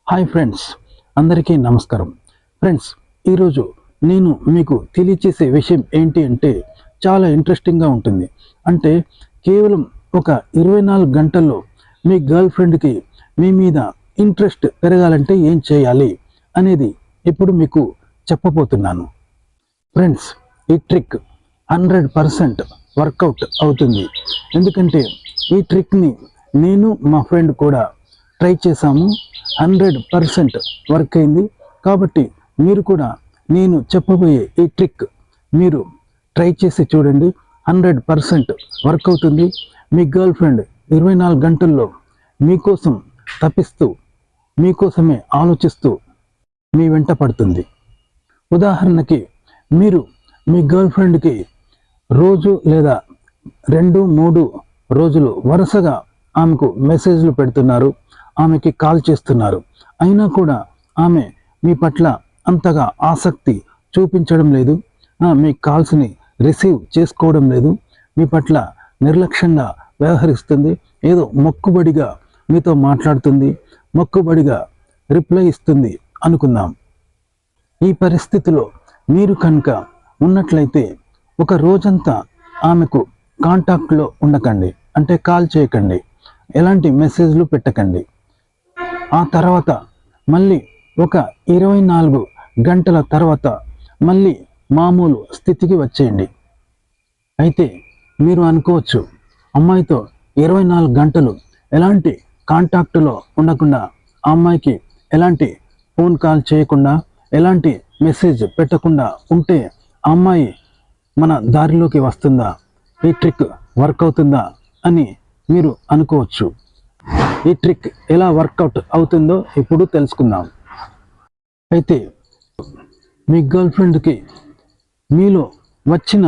Hi friends, అందరికీ నమస్కారం. Friends, ఈరోజు నేను మీకు తెలియచేసే విషయం ఏంటి అంటే చాలా ఇంట్రెస్టింగ్గా ఉంటుంది. అంటే కేవలం ఒక 24 గంటల్లో మీ గర్ల్ ఫ్రెండ్కి మీ మీద ఇంట్రెస్ట్ పెరగాలంటే ఏం చేయాలి అనేది ఇప్పుడు మీకు చెప్పబోతున్నాను. ఫ్రెండ్స్, ఈ ట్రిక్ 100% వర్కౌట్ అవుతుంది. ఎందుకంటే ఈ ట్రిక్ని నేను మా ఫ్రెండ్ కూడా ట్రై చేశాము. 100% వర్క్ అయింది. కాబట్టి మీరు కూడా నేను చెప్పబోయే ఈ ట్రిక్ మీరు ట్రై చేసి చూడండి. 100% వర్క్ అవుతుంది. మీ గర్ల్ ఫ్రెండ్ 24 గంటల్లో మీకోసం తపిస్తూ, మీకోసమే ఆలోచిస్తూ మీ వెంట పడుతుంది. ఉదాహరణకి, మీరు మీ గర్ల్ ఫ్రెండ్కి రోజు లేదా 2-3 రోజులు వరుసగా ఆమెకు మెసేజ్లు పెడుతున్నారు, ఆమెకి కాల్ చేస్తున్నారు. అయినా కూడా ఆమె మీ పట్ల అంతగా ఆసక్తి చూపించడం లేదు, మీ కాల్స్ని రిసీవ్ చేసుకోవడం లేదు, మీ పట్ల నిర్లక్ష్యంగా వ్యవహరిస్తుంది. ఏదో మొక్కుబడిగా మీతో మాట్లాడుతుంది, మొక్కుబడిగా రిప్లై ఇస్తుంది అనుకుందాం. ఈ పరిస్థితిలో మీరు కనుక ఉన్నట్లయితే ఒక రోజంతా ఆమెకు కాంటాక్ట్లో ఉండకండి. అంటే కాల్ చేయకండి, ఎలాంటి మెసేజ్లు పెట్టకండి. ఆ తర్వాత మళ్ళీ ఒక 24 గంటల తర్వాత మళ్ళీ మామూలు స్థితికి వచ్చేయండి. అయితే మీరు అనుకోవచ్చు, అమ్మాయితో 24 గంటలు ఎలాంటి కాంటాక్టులో ఉండకుండా, ఆ అమ్మాయికి ఎలాంటి ఫోన్ కాల్ చేయకుండా, ఎలాంటి మెసేజ్ పెట్టకుండా ఉంటే ఆ అమ్మాయి మన దారిలోకి వస్తుందా, ఈ ట్రిక్ వర్క్ అవుతుందా అని మీరు అనుకోవచ్చు. ఈ ట్రిక్ ఎలా వర్కౌట్ అవుతుందో ఇప్పుడు తెలుసుకుందాం. అయితే మీ గర్ల్ ఫ్రెండ్కి మీలో వచ్చిన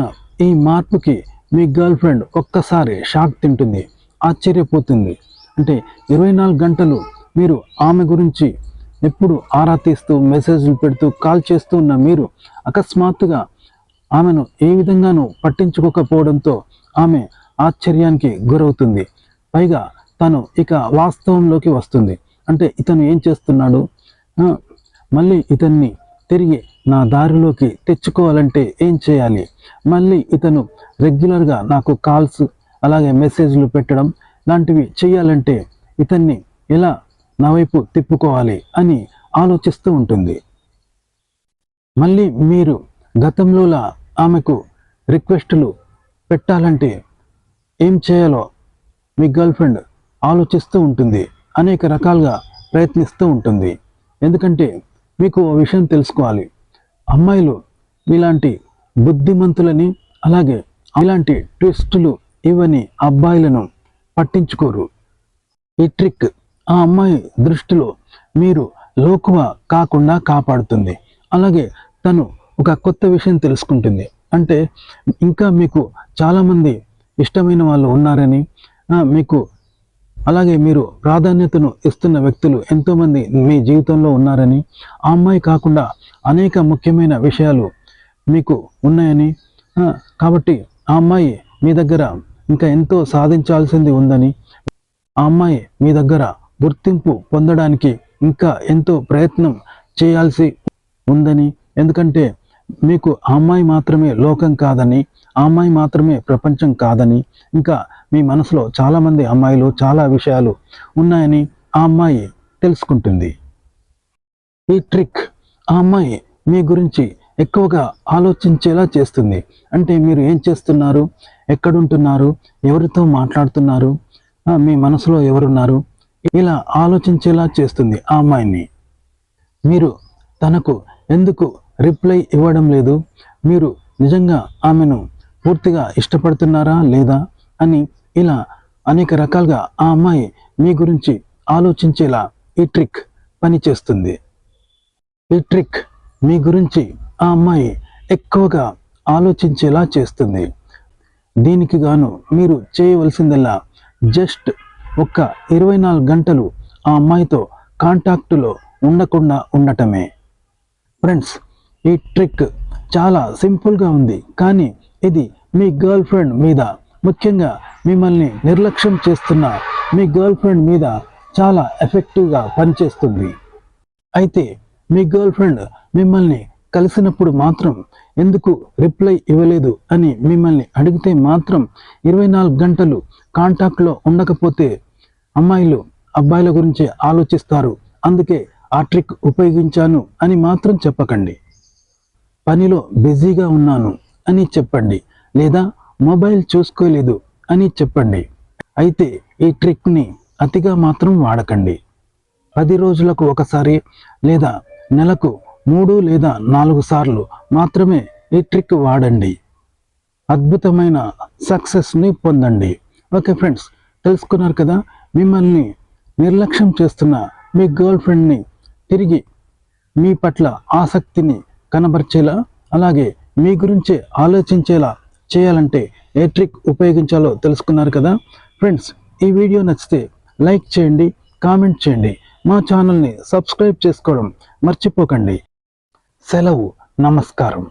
ఈ మార్పుకి మీ గర్ల్ ఫ్రెండ్ ఒక్కసారి షాక్ తింటుంది, ఆశ్చర్యపోతుంది. అంటే 24 గంటలు మీరు ఆమె గురించి ఎప్పుడు ఆరా తీస్తూ, మెసేజ్లు పెడుతూ, కాల్ చేస్తూ ఉన్న మీరు అకస్మాత్తుగా ఆమెను ఏ విధంగానూ పట్టించుకోకపోవడంతో ఆమె ఆశ్చర్యానికి గురవుతుంది. పైగా తను ఇక వాస్తవంలోకి వస్తుంది. అంటే ఇతను ఏం చేస్తున్నాడు, మళ్ళీ ఇతన్ని తిరిగి నా దారిలోకి తెచ్చుకోవాలంటే ఏం చేయాలి, మళ్ళీ ఇతను రెగ్యులర్గా నాకు కాల్స్ అలాగే మెసేజ్లు పెట్టడం లాంటివి చేయాలంటే ఇతన్ని ఎలా నా వైపు తిప్పుకోవాలి అని ఆలోచిస్తూ ఉంటుంది. మళ్ళీ మీరు గతంలోలా ఆమెకు రిక్వెస్టులు పెట్టాలంటే ఏం చేయాలో మీ గర్ల్ ఫ్రెండ్ ఆలోచిస్తూ ఉంటుంది, అనేక రకాలుగా ప్రయత్నిస్తూ ఉంటుంది. ఎందుకంటే మీకు ఓ విషయం తెలుసుకోవాలి, అమ్మాయిలు ఇలాంటి బుద్ధిమంతులని అలాగే ఇలాంటి ట్విస్టులు ఇవని అబ్బాయిలను పట్టించుకోరు. ఈ ట్రిక్ ఆ అమ్మాయి దృష్టిలో మీరు లోకువ కాకుండా కాపాడుతుంది. అలాగే తను ఒక కొత్త విషయం తెలుసుకుంటుంది. అంటే ఇంకా మీకు చాలామంది ఇష్టమైన వాళ్ళు ఉన్నారని, మీకు అలాగే మీరు ప్రాధాన్యతను ఇస్తున్న వ్యక్తులు ఎంతోమంది మీ జీవితంలో ఉన్నారని, ఆ అమ్మాయి కాకుండా అనేక ముఖ్యమైన విషయాలు మీకు ఉన్నాయని, కాబట్టి ఆ అమ్మాయి మీ దగ్గర ఇంకా ఎంతో సాధించాల్సింది ఉందని, ఆ అమ్మాయి మీ దగ్గర గుర్తింపు పొందడానికి ఇంకా ఎంతో ప్రయత్నం చేయాల్సి ఉందని, ఎందుకంటే మీకు ఆ అమ్మాయి మాత్రమే లోకం కాదని, ఆ అమ్మాయి మాత్రమే ప్రపంచం కాదని, ఇంకా మీ మనసులో చాలామంది అమ్మాయిలు, చాలా విషయాలు ఉన్నాయని ఆ అమ్మాయి తెలుసుకుంటుంది. ఈ ట్రిక్ ఆ అమ్మాయి మీ గురించి ఎక్కువగా ఆలోచించేలా చేస్తుంది. అంటే మీరు ఏం చేస్తున్నారు, ఎక్కడుంటున్నారు, ఎవరితో మాట్లాడుతున్నారు, మీ మనసులో ఎవరున్నారు, ఇలా ఆలోచించేలా చేస్తుంది ఆ అమ్మాయిని. మీరు తనకు ఎందుకు రిప్లై ఇవ్వడం లేదు, మీరు నిజంగా ఆమెను పూర్తిగా ఇష్టపడుతున్నారా లేదా అని, ఇలా అనేక రకాలుగా ఆ అమ్మాయి మీ గురించి ఆలోచించేలా ఈ ట్రిక్ పనిచేస్తుంది. ఈ ట్రిక్ మీ గురించి ఆ అమ్మాయి ఎక్కువగా ఆలోచించేలా చేస్తుంది. దీనికి గాను మీరు చేయవలసిందల్లా జస్ట్ ఒక్క 24 గంటలు ఆ అమ్మాయితో కాంటాక్టులో ఉండకుండా ఉండటమే. ఫ్రెండ్స్, ఈ ట్రిక్ చాలా సింపుల్గా ఉంది, కానీ ఇది మీ గర్ల్ ఫ్రెండ్ మీద, ముఖ్యంగా మిమ్మల్ని నిర్లక్ష్యం చేస్తున్న మీ గర్ల్ ఫ్రెండ్ మీద చాలా ఎఫెక్టివ్గా పనిచేస్తుంది. అయితే మీ గర్ల్ ఫ్రెండ్ మిమ్మల్ని కలిసినప్పుడు మాత్రం ఎందుకు రిప్లై ఇవ్వలేదు అని మిమ్మల్ని అడిగితే మాత్రం 24 గంటలు కాంటాక్ట్లో ఉండకపోతే అమ్మాయిలు అబ్బాయిల గురించి ఆలోచిస్తారు, అందుకే ఆ ట్రిక్ ఉపయోగించాను అని మాత్రం చెప్పకండి. పనిలో బిజీగా ఉన్నాను అని చెప్పండి, లేదా మొబైల్ చూసుకోలేదు అని చెప్పండి. అయితే ఈ ట్రిక్ని అతిగా మాత్రం వాడకండి. 10 రోజులకు ఒకసారి లేదా నెలకు 3 లేదా 4 సార్లు మాత్రమే ఈ ట్రిక్ వాడండి. అద్భుతమైన సక్సెస్ని పొందండి. ఓకే ఫ్రెండ్స్, తెలుసుకున్నారు కదా, మిమ్మల్ని నిర్లక్ష్యం చేస్తున్న మీ గర్ల్ ఫ్రెండ్ని తిరిగి మీ పట్ల ఆసక్తిని కనబరిచేలా, అలాగే మీ గురించే ఆలోచించేలా చేయాలంటే ఏ ట్రిక్ ఉపయోగించాలో తెలుసుకున్నారు కదా ఫ్రెండ్స్. ఈ వీడియో నచ్చితే లైక్ చేయండి, కామెంట్ చేయండి, మా ఛానల్ని సబ్స్క్రైబ్ చేసుకోవడం మర్చిపోకండి. సెలవు, నమస్కారం.